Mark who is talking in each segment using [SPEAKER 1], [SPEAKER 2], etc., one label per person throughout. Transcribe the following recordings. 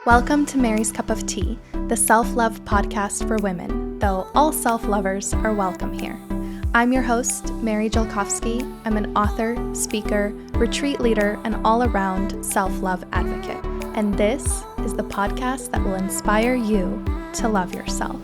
[SPEAKER 1] Welcome to Mary's Cup of Tea, the self-love podcast for women, though all self-lovers are welcome here. I'm your host, Mary Jelkovsky. I'm an author, speaker, retreat leader, and all-around self-love advocate. And this is the podcast that will inspire you to love yourself.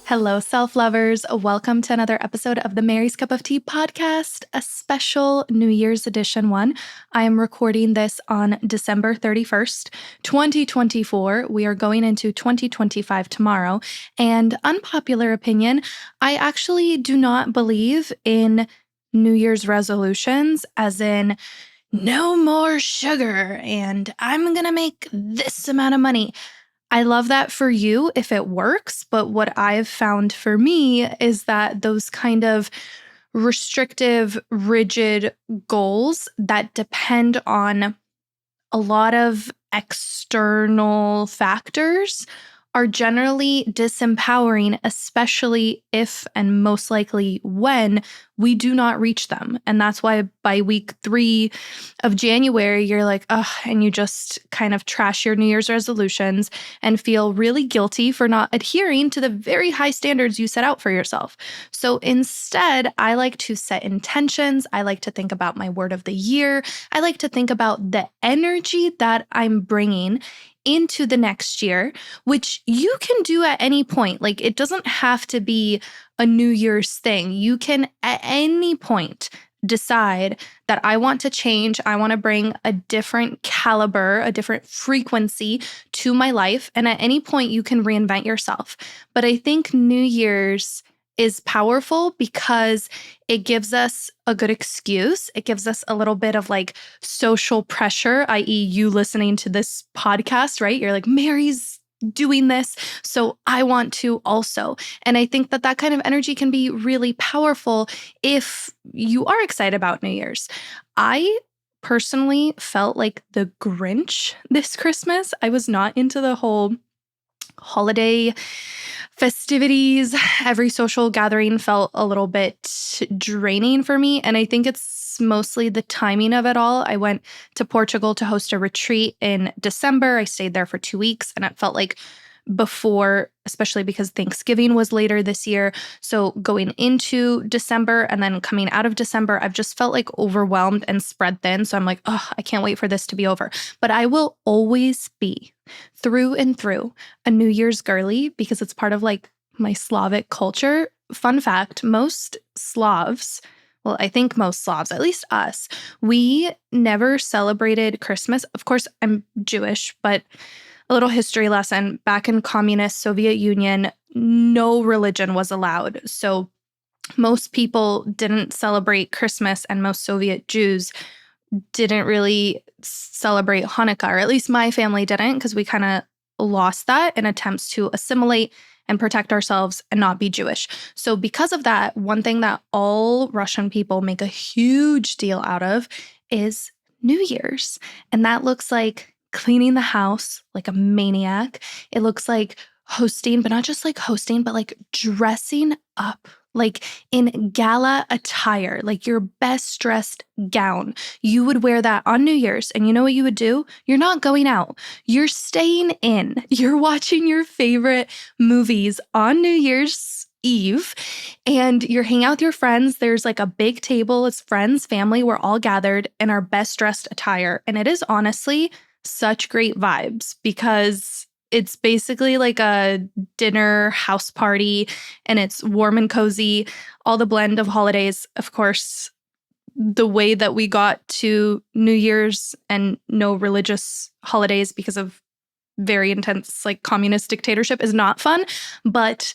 [SPEAKER 1] Hello, self-lovers. Welcome to another episode of the Mary's Cup of Tea podcast, a special New Year's edition one. I am recording this on December 31st, 2024. We are going into 2025 tomorrow. And unpopular opinion, I actually do not believe in New Year's resolutions, as in no more sugar and I'm going to make this amount of money. I love that for you if it works, but what I've found for me is that those kind of restrictive, rigid goals that depend on a lot of external factors are generally disempowering, especially if and most likely when we do not reach them. And that's why by week 3 of January, you're like, ugh, and you just kind of trash your New Year's resolutions and feel really guilty for not adhering to the very high standards you set out for yourself. So instead, I like to set intentions. I like to think about my word of the year. I like to think about the energy that I'm bringing into the next year, which you can do at any point. Like, it doesn't have to be a New Year's thing. You can at any point decide that I want to change. I want to bring a different caliber, a different frequency to my life. And at any point you can reinvent yourself. But I think New Year's is powerful because it gives us a good excuse. It gives us a little bit of like social pressure, i.e. you listening to this podcast, right? You're like, Mary's doing this, so I want to also. And I think that that kind of energy can be really powerful if you are excited about New Year's. I personally felt like the Grinch this Christmas. I was not into the whole holiday festivities. Every social gathering felt a little bit draining for me. And I think it's mostly the timing of it all. I went to Portugal to host a retreat in December. I stayed there for 2 weeks and it felt like before, especially because Thanksgiving was later this year. So going into December and then coming out of December, I've just felt like overwhelmed and spread thin. So I'm like, oh, I can't wait for this to be over. But I will always be through and through a New Year's girly because it's part of like my Slavic culture. Fun fact, most Slavs, well, I think most Slavs, at least us, we never celebrated Christmas. Of course, I'm Jewish, but a little history lesson. Back in communist Soviet Union, no religion was allowed. So most people didn't celebrate Christmas and most Soviet Jews didn't really celebrate Hanukkah, or at least my family didn't, because we kind of lost that in attempts to assimilate and protect ourselves and not be Jewish. So because of that, one thing that all Russian people make a huge deal out of is New Year's. And that looks like cleaning the house like a maniac. It looks like hosting, but not just like hosting, but like dressing up, like in gala attire, like your best dressed gown. You would wear that on New Year's. And you know what you would do? You're not going out. You're staying in. You're watching your favorite movies on New Year's Eve and you're hanging out with your friends. There's like a big table. It's friends, family. We're all gathered in our best dressed attire. And it is honestly such great vibes because it's basically like a dinner house party and it's warm and cozy, all the blend of holidays. Of course, the way that we got to New Year's and no religious holidays because of very intense like communist dictatorship is not fun, but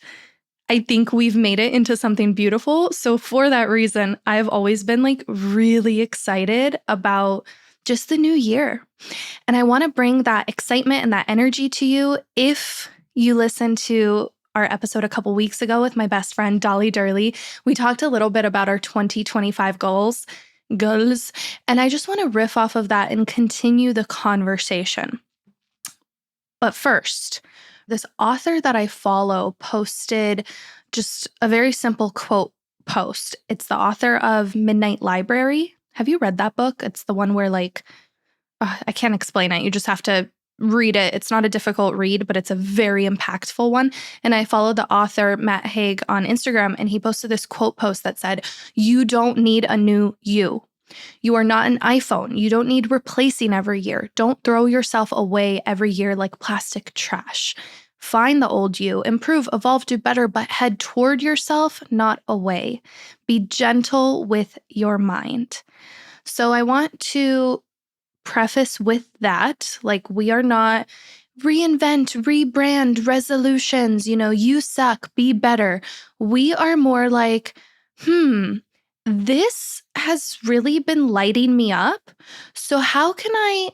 [SPEAKER 1] I think we've made it into something beautiful. So for that reason, I've always been like really excited about just the new year. And I want to bring that excitement and that energy to you. If you listen to our episode a couple weeks ago with my best friend, Dolly Durley, we talked a little bit about our 2025 goals. And I just want to riff off of that and continue the conversation. But first, this author that I follow posted just a very simple quote post. It's the author of Midnight Library. Have you read that book? It's the one where like I can't explain it. You just have to read it. It's not a difficult read, but it's a very impactful one. And I followed the author, Matt Haig, on Instagram, and he posted this quote post that said, "You don't need a new you. You are not an iPhone. You don't need replacing every year. Don't throw yourself away every year like plastic trash. Find the old you, improve, evolve, do better, but head toward yourself, not away. Be gentle with your mind." So I want to preface with that, like, we are not reinvent, rebrand resolutions, you suck, be better. We are more like, this has really been lighting me up. So how can I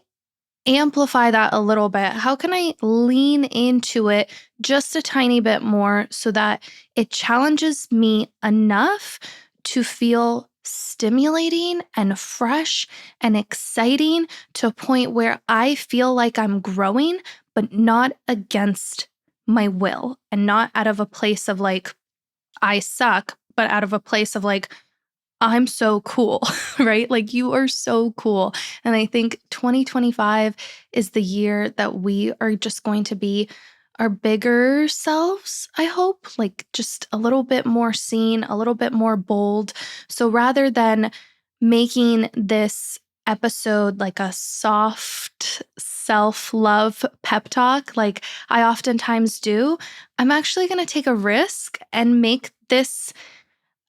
[SPEAKER 1] amplify that a little bit? How can I lean into it just a tiny bit more so that it challenges me enough to feel stimulating and fresh and exciting to a point where I feel like I'm growing, but not against my will and not out of a place of like, I suck, but out of a place of like, I'm so cool, right? Like, you are so cool. And I think 2025 is the year that we are just going to be our bigger selves, I hope, like just a little bit more seen, a little bit more bold. So rather than making this episode like a soft self-love pep talk, like I oftentimes do, I'm actually going to take a risk and make this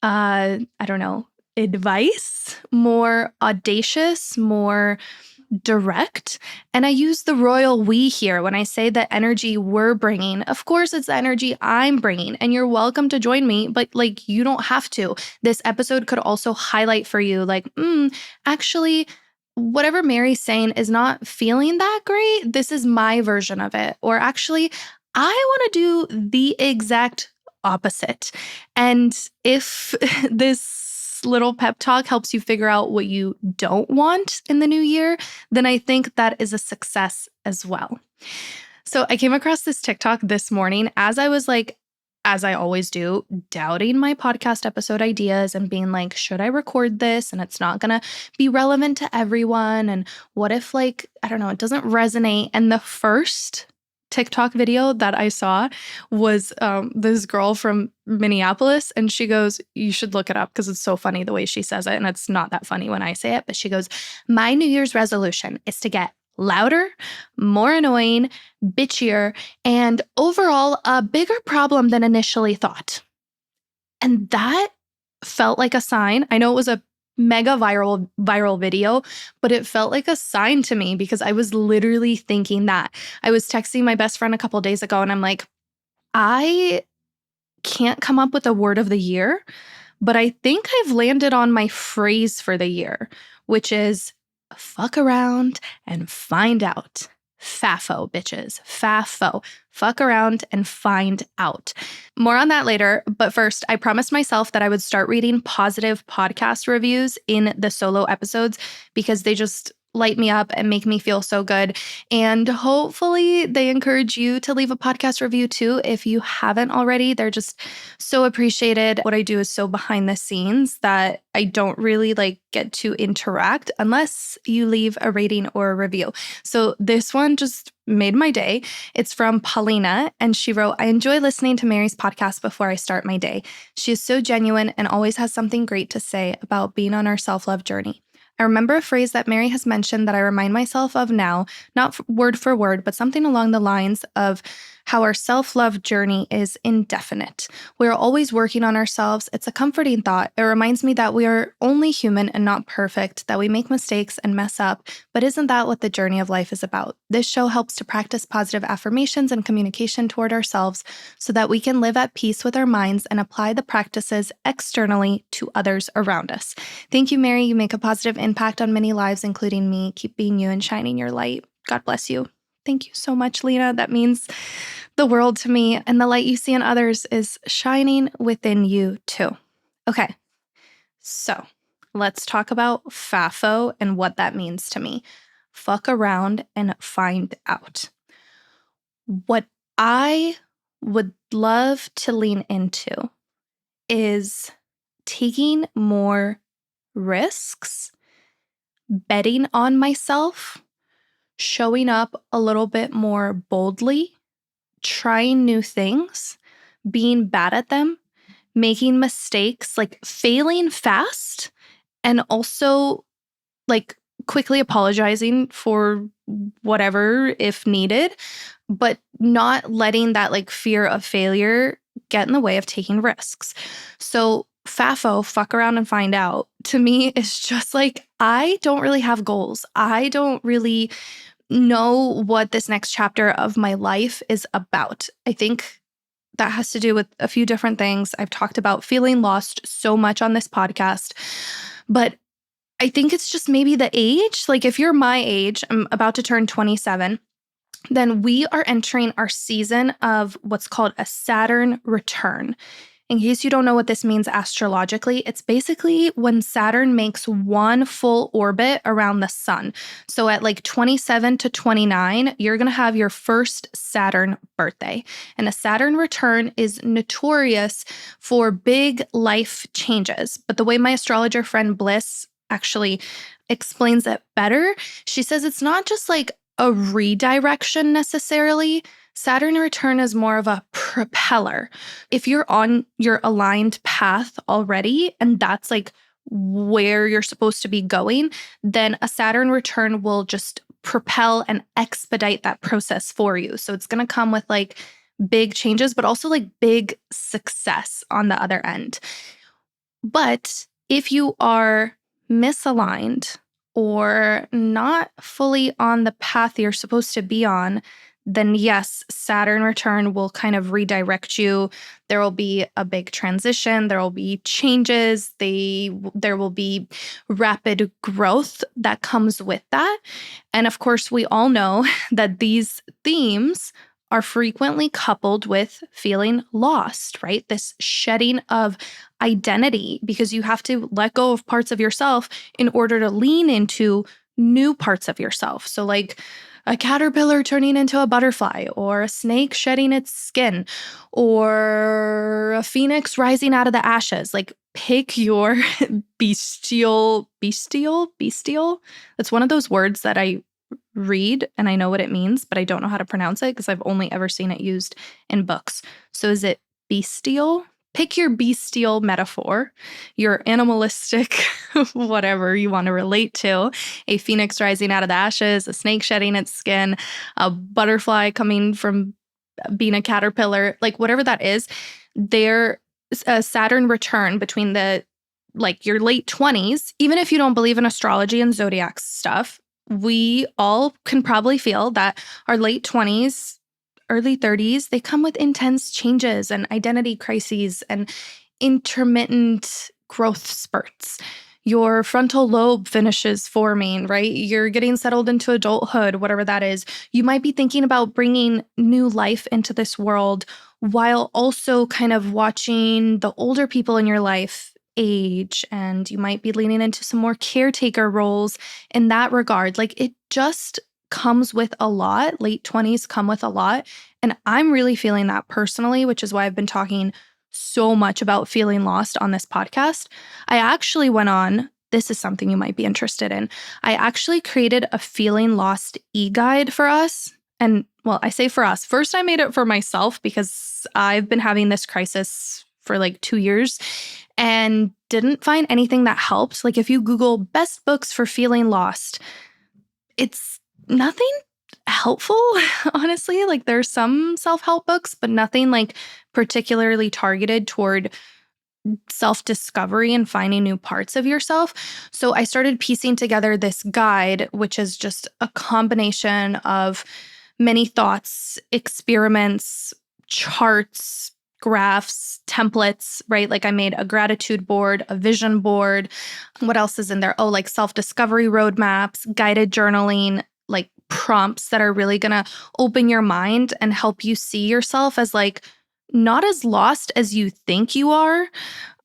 [SPEAKER 1] I don't know, advice, more audacious, more direct. And I use the royal we here when I say the energy we're bringing. Of course, it's the energy I'm bringing, and you're welcome to join me, but like, you don't have to. This episode could also highlight for you, like, actually, whatever Mary's saying is not feeling that great. This is my version of it. Or actually, I want to do the exact opposite. And if this little pep talk helps you figure out what you don't want in the new year, then I think that is a success as well. So I came across this TikTok this morning as I was like, as I always do, doubting my podcast episode ideas and being like, should I record this? And it's not going to be relevant to everyone. And what if, like, I don't know, it doesn't resonate? And the first TikTok video that I saw was this girl from Minneapolis, and she goes, you should look it up because it's so funny the way she says it, and it's not that funny when I say it, but she goes, my New Year's resolution is to get louder, more annoying, bitchier, and overall a bigger problem than initially thought. And that felt like a sign. I know it was a mega viral video, but it felt like a sign to me because I was literally thinking that. I was texting my best friend a couple days ago and I'm like, I can't come up with a word of the year, but I think I've landed on my phrase for the year, which is fuck around and find out. FAFO, bitches. FAFO. Fuck around and find out. More on that later, but first, I promised myself that I would start reading positive podcast reviews in the solo episodes because they just light me up and make me feel so good. And hopefully they encourage you to leave a podcast review too if you haven't already. They're just so appreciated. What I do is so behind the scenes that I don't really like get to interact unless you leave a rating or a review. So this one just made my day. It's from Paulina, and she wrote, I enjoy listening to Mary's podcast before I start my day. She is so genuine and always has something great to say about being on our self-love journey. I remember a phrase that Mary has mentioned that I remind myself of now, not word for word, but something along the lines of how our self-love journey is indefinite. We're always working on ourselves. It's a comforting thought. It reminds me that we are only human and not perfect, that we make mistakes and mess up, but isn't that what the journey of life is about? This show helps to practice positive affirmations and communication toward ourselves so that we can live at peace with our minds and apply the practices externally to others around us. Thank you, Mary. You make a positive impact on many lives, including me. Keep being you and shining your light. God bless you. Thank you so much, Lena. That means the world to me. And the light you see in others is shining within you too. Okay, so let's talk about FAFO and what that means to me. Fuck around and find out. What I would love to lean into is taking more risks, betting on myself, showing up a little bit more boldly, trying new things, being bad at them, making mistakes, like failing fast, and also like quickly apologizing for whatever if needed, but not letting that like fear of failure get in the way of taking risks. So FAFO, fuck around and find out, to me is just like, I don't really have goals. I don't really know what this next chapter of my life is about. I think that has to do with a few different things. I've talked about feeling lost so much on this podcast, but I think it's just maybe the age. Like if you're my age, I'm about to turn 27, then we are entering our season of what's called a Saturn return. In case you don't know what this means astrologically, it's basically when Saturn makes one full orbit around the sun. So at like 27 to 29, you're going to have your first Saturn birthday. And a Saturn return is notorious for big life changes. But the way my astrologer friend Bliss actually explains it better, she says it's not just like a redirection necessarily. Saturn return is more of a propeller. If you're on your aligned path already, and that's like where you're supposed to be going, then a Saturn return will just propel and expedite that process for you. So it's going to come with like big changes, but also like big success on the other end. But if you are misaligned or not fully on the path you're supposed to be on, then yes, Saturn return will kind of redirect you. There will be a big transition. There will be changes. There will be rapid growth that comes with that. And of course, we all know that these themes are frequently coupled with feeling lost, right? This shedding of identity, because you have to let go of parts of yourself in order to lean into new parts of yourself. So like a caterpillar turning into a butterfly, or a snake shedding its skin, or a phoenix rising out of the ashes. Like pick your bestial. That's one of those words that I read and I know what it means, but I don't know how to pronounce it because I've only ever seen it used in books. So is it bestial? Pick your bestial metaphor, your animalistic, whatever you want to relate to. A phoenix rising out of the ashes, a snake shedding its skin, a butterfly coming from being a caterpillar, like whatever that is. There's a Saturn return between the like your late 20s, even if you don't believe in astrology and zodiac stuff. We all can probably feel that our late 20s, early 30s, they come with intense changes and identity crises and intermittent growth spurts. Your frontal lobe finishes forming, right? You're getting settled into adulthood, whatever that is. You might be thinking about bringing new life into this world while also kind of watching the older people in your life age, and you might be leaning into some more caretaker roles in that regard. Like it just comes with a lot. Late 20s come with a lot. And I'm really feeling that personally, which is why I've been talking so much about feeling lost on this podcast. I actually went on, this is something you might be interested in. I actually created a feeling lost e-guide for us. And well, I say for us. First, I made it for myself because I've been having this crisis for like 2 years and didn't find anything that helped. Like if you Google best books for feeling lost, it's nothing helpful, honestly. Like there's some self-help books, but nothing like particularly targeted toward self-discovery and finding new parts of yourself. So I started piecing together this guide, which is just a combination of many thoughts, experiments, charts, graphs, templates, right? Like I made a gratitude board, a vision board. What else is in there? Oh, like self-discovery roadmaps, guided journaling, like prompts that are really going to open your mind and help you see yourself as like not as lost as you think you are.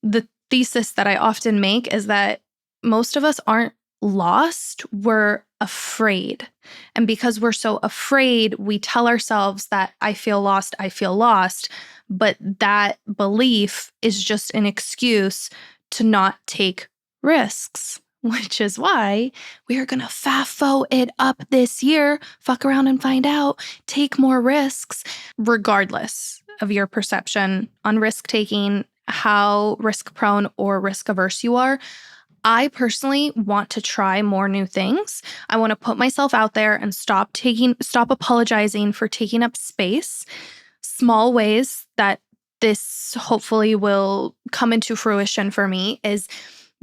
[SPEAKER 1] The thesis that I often make is that most of us aren't lost, we're afraid. And because we're so afraid, we tell ourselves that I feel lost, I feel lost. But that belief is just an excuse to not take risks, which is why we are going to FAFO it up this year. Fuck around and find out. Take more risks, regardless of your perception on risk taking, how risk prone or risk averse you are. I personally want to try more new things. I want to put myself out there and stop apologizing for taking up space. Small ways that this hopefully will come into fruition for me is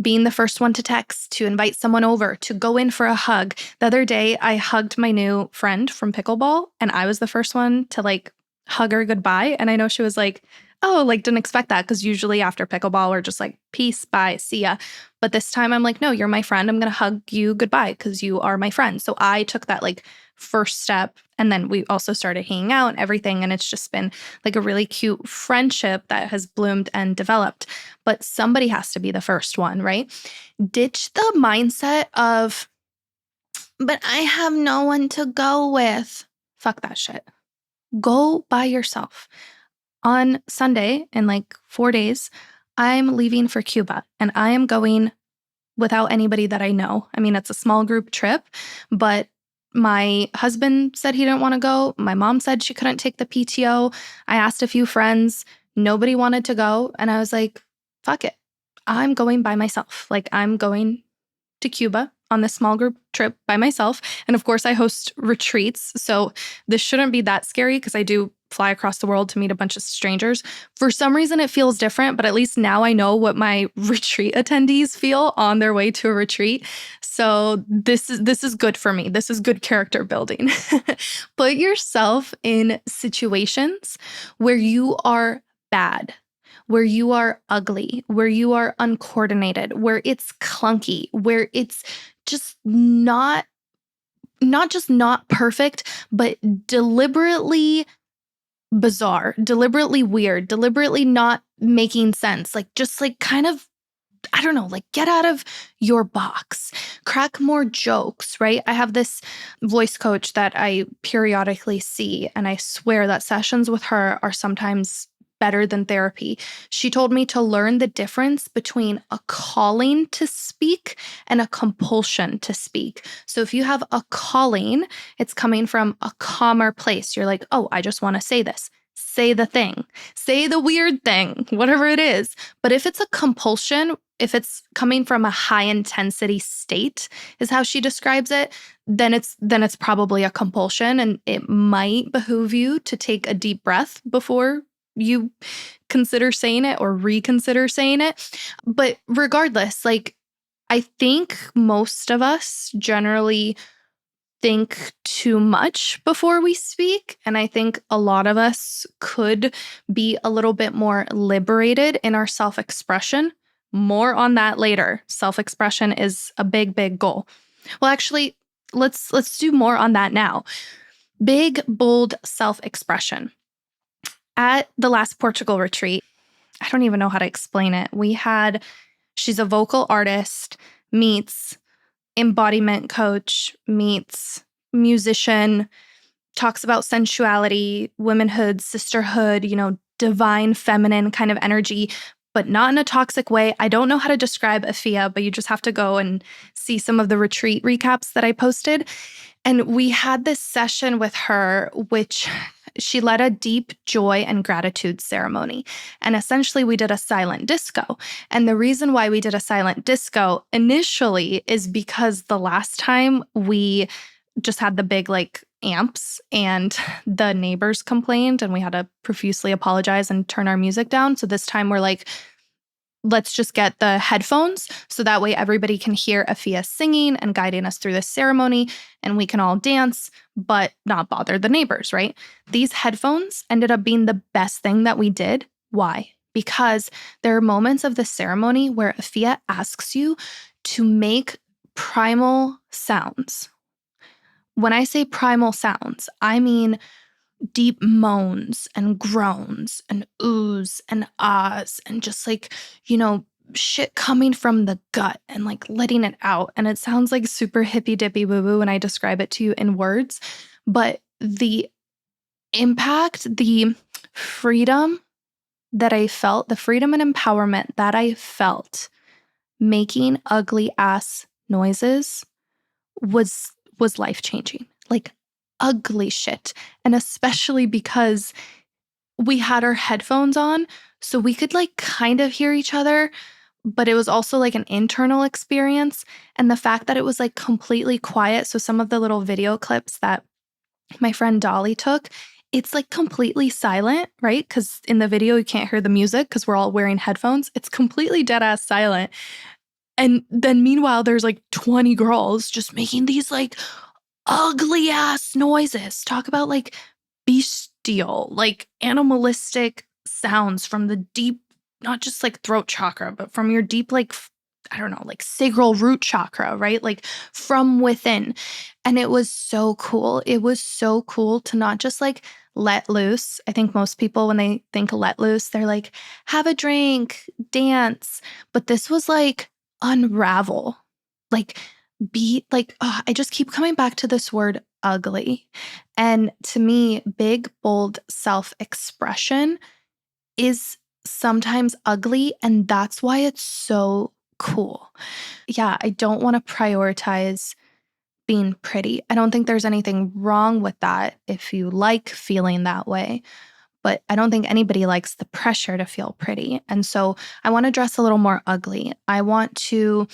[SPEAKER 1] being the first one to text, to invite someone over, to go in for a hug. The other day, I hugged my new friend from pickleball, and I was the first one to hug her goodbye. And I know she was like, oh, didn't expect that, because usually after pickleball, we're just like, peace, bye, see ya. But this time I'm like, no, you're my friend. I'm going to hug you goodbye because you are my friend. So I took that first step, and then we also started hanging out and everything. And it's just been a really cute friendship that has bloomed and developed. But somebody has to be the first one, right? Ditch the mindset of, but I have no one to go with. Fuck that shit. Go by yourself. On Sunday, in 4 days, I'm leaving for Cuba, and I am going without anybody that I know. I mean, it's a small group trip, but my husband said he didn't want to go. My mom said she couldn't take the PTO. I asked a few friends. Nobody wanted to go. And I was like, fuck it. I'm going by myself. I'm going to Cuba on this small group trip by myself. And of course, I host retreats. So this shouldn't be that scary because I do fly across the world to meet a bunch of strangers. For some reason, it feels different, but at least now I know what my retreat attendees feel on their way to a retreat. So this is good for me. This is good character building. Put yourself in situations where you are bad, where you are ugly, where you are uncoordinated, where it's clunky, where it's just not just not perfect, but deliberately bizarre, deliberately weird, deliberately not making sense. Kind of, I don't know, get out of your box, crack more jokes, right? I have this voice coach that I periodically see, and I swear that sessions with her are sometimes better than therapy. She told me to learn the difference between a calling to speak and a compulsion to speak. So if you have a calling, it's coming from a calmer place. You're like, oh, I just want to say this. Say the thing. Say the weird thing, whatever it is. But if it's a compulsion, if it's coming from a high intensity state, is how she describes it, then it's probably a compulsion, and it might behoove you to take a deep breath before you consider saying it or reconsider saying it. But regardless, I think most of us generally think too much before we speak. And I think a lot of us could be a little bit more liberated in our self-expression. More on that later. Self-expression is a big, big goal. Well, actually, let's do more on that now. Big, bold self-expression. At the last Portugal retreat, I don't even know how to explain it. She's a vocal artist, meets embodiment coach, meets musician, talks about sensuality, womanhood, sisterhood, divine feminine kind of energy, but not in a toxic way. I don't know how to describe Afia, but you just have to go and see some of the retreat recaps that I posted. And we had this session with her, which she led a deep joy and gratitude ceremony. And essentially, we did a silent disco. And the reason why we did a silent disco initially is because the last time we just had the big amps and the neighbors complained and we had to profusely apologize and turn our music down. So this time we're let's just get the headphones so that way everybody can hear Afia singing and guiding us through this ceremony, and we can all dance, but not bother the neighbors, right? These headphones ended up being the best thing that we did. Why? Because there are moments of the ceremony where Afia asks you to make primal sounds. When I say primal sounds, I mean deep moans and groans and oohs and ahs and just shit coming from the gut and letting it out. And it sounds super hippy dippy woo woo when I describe it to you in words, but the impact, the freedom that I felt, the freedom and empowerment that I felt making ugly ass noises was life-changing. Like ugly shit. And especially because we had our headphones on, so we could like kind of hear each other, but it was also like an internal experience. And the fact that it was like completely quiet. So some of the little video clips that my friend Dolly took, it's like completely silent, right? Because in the video, you can't hear the music because we're all wearing headphones. It's completely dead ass silent. And then meanwhile, there's like 20 girls just making these like ugly ass noises. Talk about like bestial, like animalistic sounds from the deep, not just like throat chakra, but from your deep, like, I don't know, like sacral root chakra, right? Like from within. And it was so cool. It was so cool to not just like let loose. I think most people, when they think let loose, they're like, have a drink, dance. But this was like unravel, like be like, I just keep coming back to this word ugly. And to me, big, bold self expression is sometimes ugly. And that's why it's so cool. Yeah, I don't want to prioritize being pretty. I don't think there's anything wrong with that if you like feeling that way. But I don't think anybody likes the pressure to feel pretty. And so I want to dress a little more ugly. I want to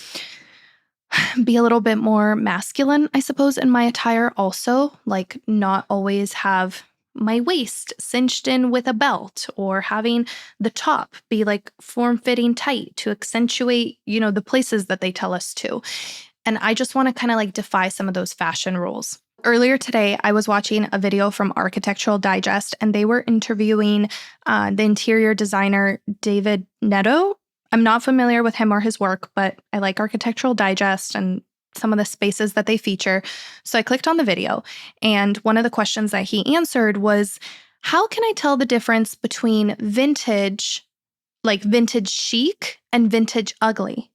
[SPEAKER 1] be a little bit more masculine, I suppose, in my attire also, like not always have my waist cinched in with a belt or having the top be like form-fitting tight to accentuate, the places that they tell us to. And I just want to kind of like defy some of those fashion rules. Earlier today, I was watching a video from Architectural Digest, and they were interviewing the interior designer David Netto. I'm not familiar with him or his work, but I like Architectural Digest and some of the spaces that they feature. So I clicked on the video, and one of the questions that he answered was, how can I tell the difference between vintage, like vintage chic, and vintage ugly?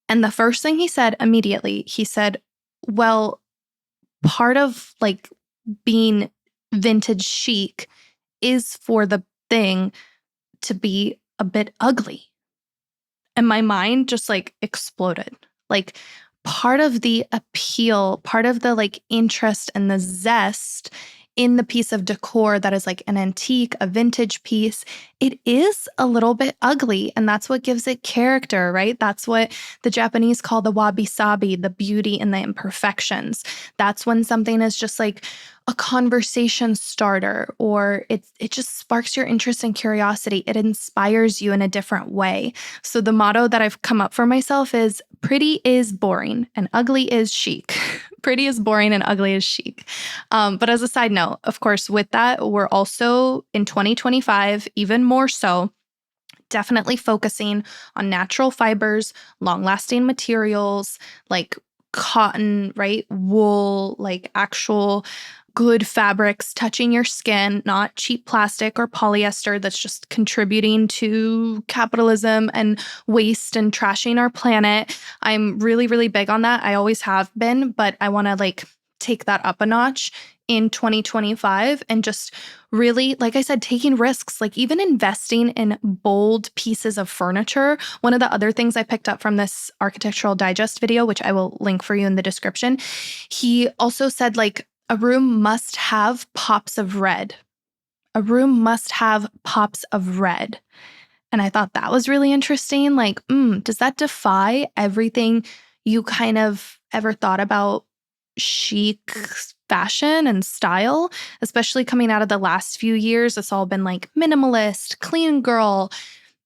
[SPEAKER 1] And the first thing he said immediately, he said, well, part of like being vintage chic is for the thing to be a bit ugly. And my mind just like exploded. Like part of the appeal, part of the like interest and the zest in the piece of decor that is like an antique, a vintage piece, it is a little bit ugly. And that's what gives it character, right? That's what the Japanese call the wabi-sabi, the beauty and the imperfections. That's when something is just like a conversation starter, or it just sparks your interest and curiosity. It inspires you in a different way. So the motto that I've come up for myself is pretty is boring and ugly is chic. Pretty is boring and ugly is chic. But as a side note, of course, with that, we're also in 2025, even more so, definitely focusing on natural fibers, long-lasting materials like cotton, right? Wool, like actual good fabrics touching your skin, not cheap plastic or polyester that's just contributing to capitalism and waste and trashing our planet. I'm really, really big on that. I always have been, but I want to like take that up a notch in 2025 and just really, like I said, taking risks, like even investing in bold pieces of furniture. One of the other things I picked up from this Architectural Digest video, which I will link for you in the description, he also said like a room must have pops of red. A room must have pops of red. And I thought that was really interesting. Like, does that defy everything you kind of ever thought about chic fashion and style, especially coming out of the last few years? It's all been like minimalist, clean girl,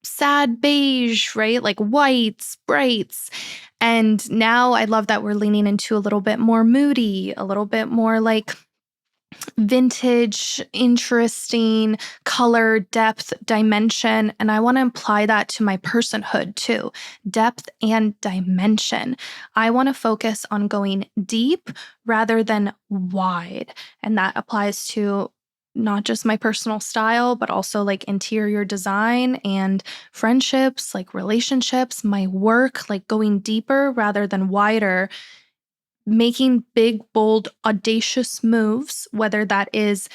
[SPEAKER 1] sad beige, right? Like whites, brights. And now I love that we're leaning into a little bit more moody, a little bit more like vintage, interesting color, depth, dimension. And I want to apply that to my personhood too. Depth and dimension. I want to focus on going deep rather than wide. And that applies to not just my personal style, but also like interior design and friendships, like relationships, my work, like going deeper rather than wider, making big, bold, audacious moves, whether that is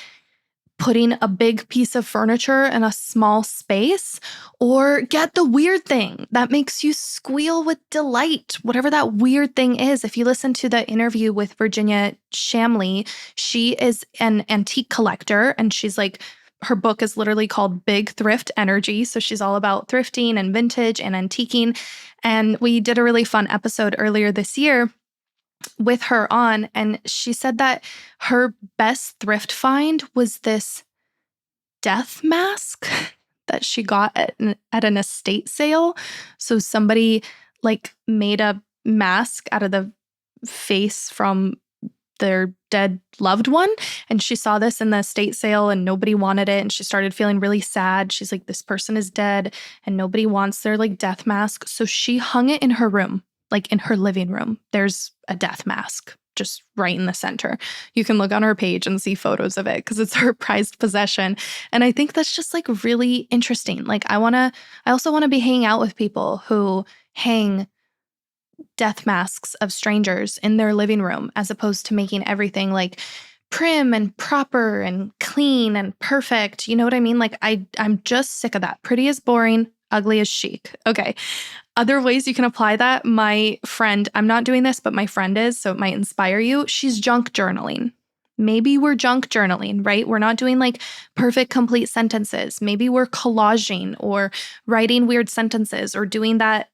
[SPEAKER 1] putting a big piece of furniture in a small space, or get the weird thing that makes you squeal with delight, whatever that weird thing is. If you listen to the interview with Virginia Shamley, she is an antique collector, and she's like, her book is literally called Big Thrift Energy. So she's all about thrifting and vintage and antiquing. And we did a really fun episode earlier this year with her on, and she said that her best thrift find was this death mask that she got at an estate sale. So somebody like made a mask out of the face from their dead loved one, and she saw this in the estate sale and nobody wanted it, and she started feeling really sad. She's like, this person is dead and nobody wants their like death mask. So she hung it in her room, like in her living room. There's a death mask just right in the center. You can look on her page and see photos of it because it's her prized possession. And I think that's just like really interesting. Like I also want to be hanging out with people who hang death masks of strangers in their living room, as opposed to making everything like prim and proper and clean and perfect. You know what I mean? Like I'm just sick of that. Pretty is boring, ugly is chic. Okay. Other ways you can apply that, my friend, I'm not doing this, but my friend is, so it might inspire you. She's junk journaling. Maybe we're junk journaling, right? We're not doing like perfect, complete sentences. Maybe we're collaging or writing weird sentences or doing that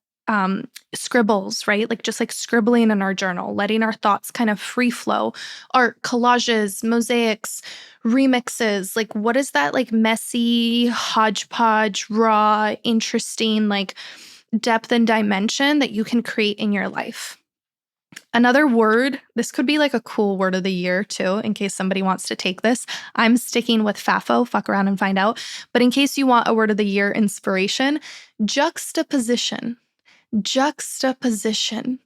[SPEAKER 1] scribbles, right? Like just like scribbling in our journal, letting our thoughts kind of free flow. Art, collages, mosaics, remixes. Like what is that like messy, hodgepodge, raw, interesting, like depth and dimension that you can create in your life? Another word, this could be like a cool word of the year too, in case somebody wants to take this. I'm sticking with FAFO, fuck around and find out. But in case you want a word of the year inspiration, juxtaposition. Juxtaposition.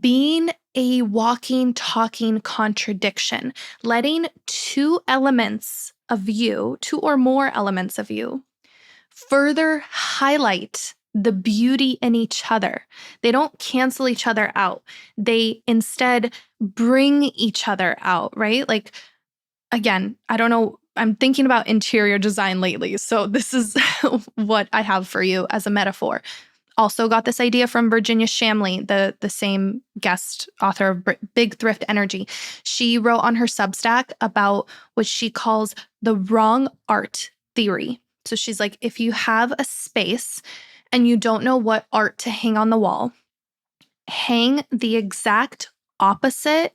[SPEAKER 1] Being a walking, talking contradiction. Letting two or more elements of you, further highlight the beauty in each other. They don't cancel each other out. They instead bring each other out, right? Like, again, I don't know. I'm thinking about interior design lately. So this is what I have for you as a metaphor. Also got this idea from Virginia Shamley, the same guest author of Big Thrift Energy. She wrote on her Substack about what she calls the wrong art theory. So she's like, if you have a space and you don't know what art to hang on the wall, hang the exact opposite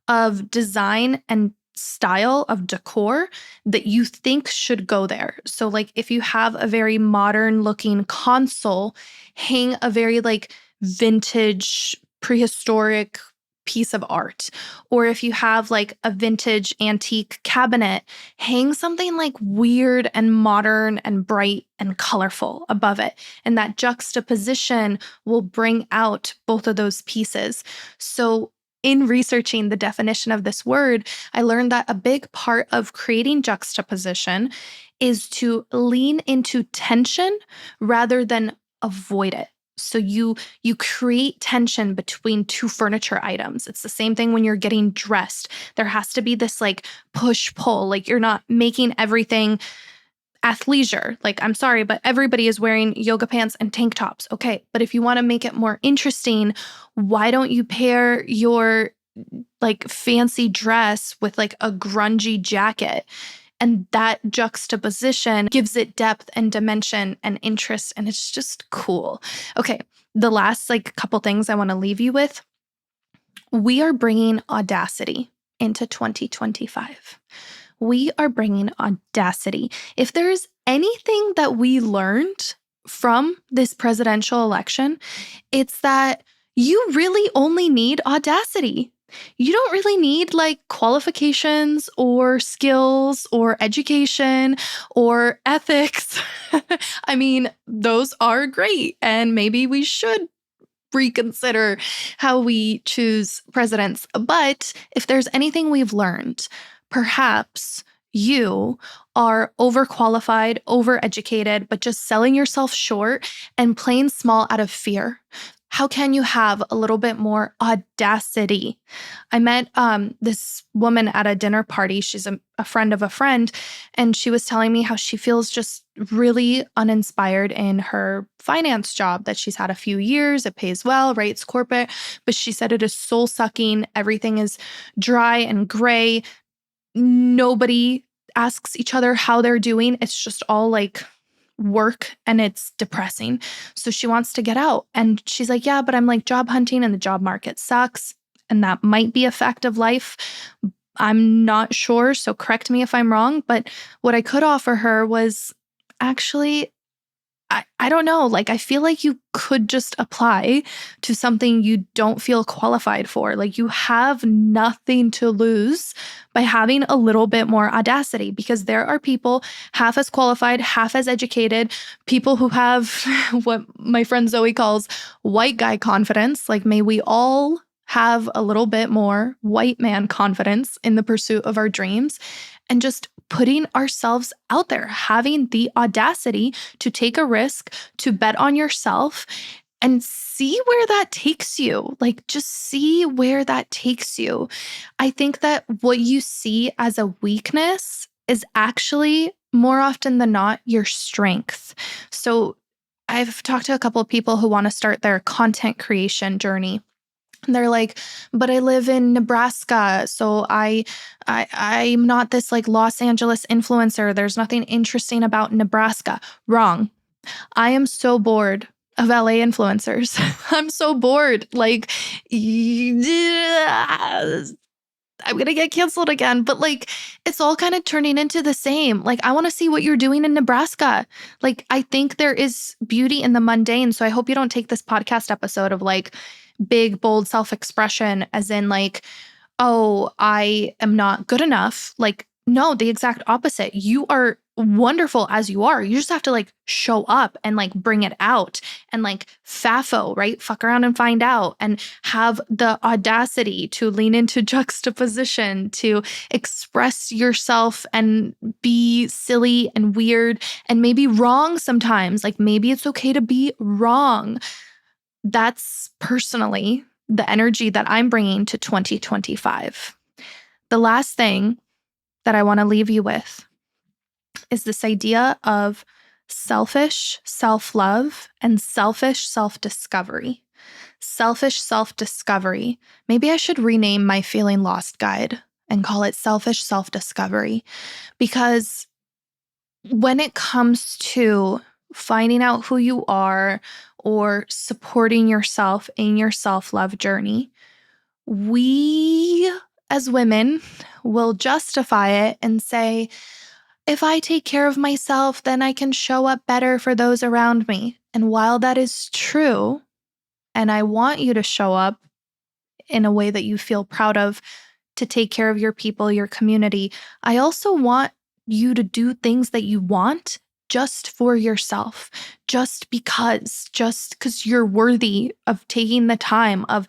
[SPEAKER 1] of design and style of decor that you think should go there. So like if you have a very modern looking console, hang a very like vintage, prehistoric piece of art. Or if you have like a vintage antique cabinet, hang something like weird and modern and bright and colorful above it. And that juxtaposition will bring out both of those pieces. So in researching the definition of this word, I learned that a big part of creating juxtaposition is to lean into tension rather than avoid it. So you create tension between two furniture items. It's the same thing when you're getting dressed. There has to be this like push-pull, like you're not making everything athleisure. Like, I'm sorry, but everybody is wearing yoga pants and tank tops. Okay, but if you want to make it more interesting, why don't you pair your like fancy dress with like a grungy jacket? And that juxtaposition gives it depth and dimension and interest, and it's just cool. Okay, the last like couple things I want to leave you with. We are bringing audacity into 2025. We are bringing audacity. If there's anything that we learned from this presidential election, it's that you really only need audacity. You don't really need like qualifications or skills or education or ethics. I mean, those are great, and maybe we should reconsider how we choose presidents. But if there's anything we've learned, perhaps you are overqualified, overeducated, but just selling yourself short and playing small out of fear. How can you have a little bit more audacity? I met this woman at a dinner party. She's a friend of a friend, and she was telling me how she feels just really uninspired in her finance job that she's had a few years. It pays well, right? It's corporate, but she said it is soul sucking. Everything is dry and gray. Nobody asks each other how they're doing. It's just all like work and it's depressing. So she wants to get out. And she's like, yeah, but I'm like job hunting and the job market sucks. And that might be a fact of life. I'm not sure. So correct me if I'm wrong. But what I could offer her was actually, I don't know. Like, I feel like you could just apply to something you don't feel qualified for. Like, you have nothing to lose by having a little bit more audacity, because there are people half as qualified, half as educated, people who have what my friend Zoe calls white guy confidence. Like, may we all have a little bit more white man confidence in the pursuit of our dreams and just putting ourselves out there, having the audacity to take a risk, to bet on yourself and see where that takes you. Like, just see where that takes you. I think that what you see as a weakness is actually more often than not your strength. So I've talked to a couple of people who want to start their content creation journey. And they're like, but I live in Nebraska, so I'm not this like Los Angeles influencer. There's nothing interesting about Nebraska. Wrong. I am so bored of LA influencers. I'm so bored. Like, I'm going to get canceled again. But like, it's all kind of turning into the same. Like, I want to see what you're doing in Nebraska. Like, I think there is beauty in the mundane. So I hope you don't take this podcast episode of like big, bold self-expression as in like, oh, I am not good enough. Like, no, the exact opposite. You are wonderful as you are. You just have to like show up and like bring it out and like FAFO, right? Fuck around and find out, and have the audacity to lean into juxtaposition, to express yourself and be silly and weird and maybe wrong sometimes. Like, maybe it's okay to be wrong. That's personally the energy that I'm bringing to 2025. The last thing that I want to leave you with is this idea of selfish self-love and selfish self-discovery. Selfish self-discovery. Maybe I should rename my Feeling Lost guide and call it Selfish Self-Discovery, because when it comes to finding out who you are or supporting yourself in your self-love journey, we as women will justify it and say, if I take care of myself, then I can show up better for those around me. And while that is true, and I want you to show up in a way that you feel proud of, to take care of your people, your community, I also want you to do things that you want just for yourself, just because you're worthy of taking the time, of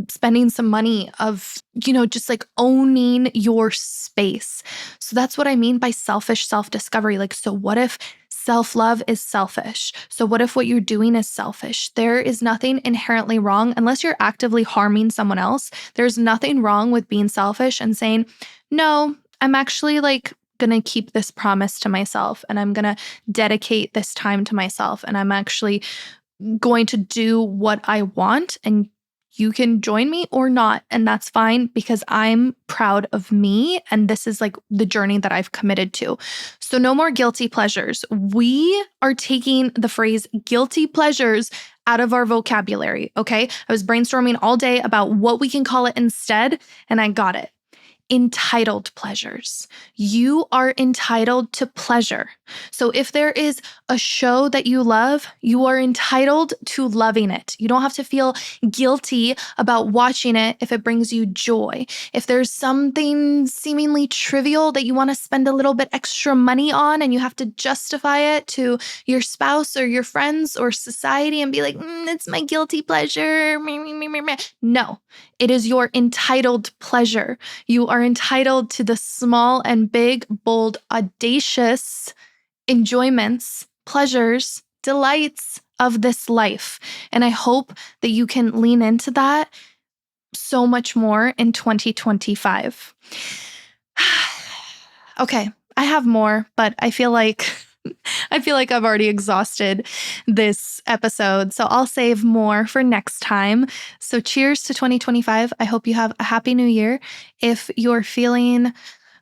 [SPEAKER 1] spending some money, of, just like owning your space. So that's what I mean by selfish self-discovery. Like, so what if self-love is selfish? So what if what you're doing is selfish? There is nothing inherently wrong unless you're actively harming someone else. There's nothing wrong with being selfish and saying, no, I'm actually like going to keep this promise to myself, and I'm going to dedicate this time to myself, and I'm actually going to do what I want, and you can join me or not, and that's fine, because I'm proud of me, and this is like the journey that I've committed to. So no more guilty pleasures. We are taking the phrase guilty pleasures out of our vocabulary, okay? I was brainstorming all day about what we can call it instead, and I got it. Entitled pleasures. You are entitled to pleasure. So if there is a show that you love, you are entitled to loving it. You don't have to feel guilty about watching it if it brings you joy. If there's something seemingly trivial that you want to spend a little bit extra money on and you have to justify it to your spouse or your friends or society and be like, it's my guilty pleasure. No, it is your entitled pleasure. You are entitled to the small and big, bold, audacious enjoyments, pleasures, delights of this life. And I hope that you can lean into that so much more in 2025. Okay, I have more, but I feel like I've already exhausted this episode, so I'll save more for next time. So cheers to 2025. I hope you have a happy new year. If you're feeling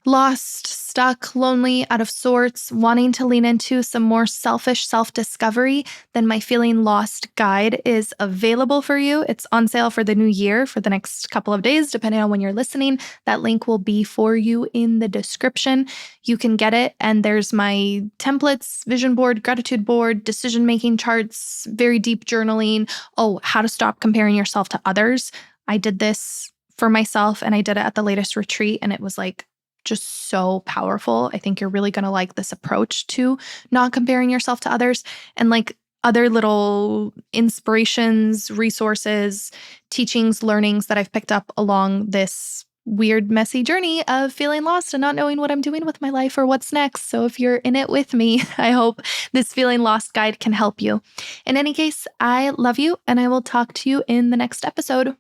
[SPEAKER 1] lost, stuck, lonely, out of sorts, wanting to lean into some more selfish self-discovery, then my Feeling Lost guide is available for you. It's on sale for the new year for the next couple of days, depending on when you're listening. That link will be for you in the description. You can get it, and there's my templates, vision board, gratitude board, decision-making charts, very deep journaling. Oh, how to stop comparing yourself to others. I did this for myself, and I did it at the latest retreat, and it was like just so powerful. I think you're really going to like this approach to not comparing yourself to others, and like other little inspirations, resources, teachings, learnings that I've picked up along this weird, messy journey of feeling lost and not knowing what I'm doing with my life or what's next. So if you're in it with me, I hope this Feeling Lost guide can help you. In any case, I love you, and I will talk to you in the next episode.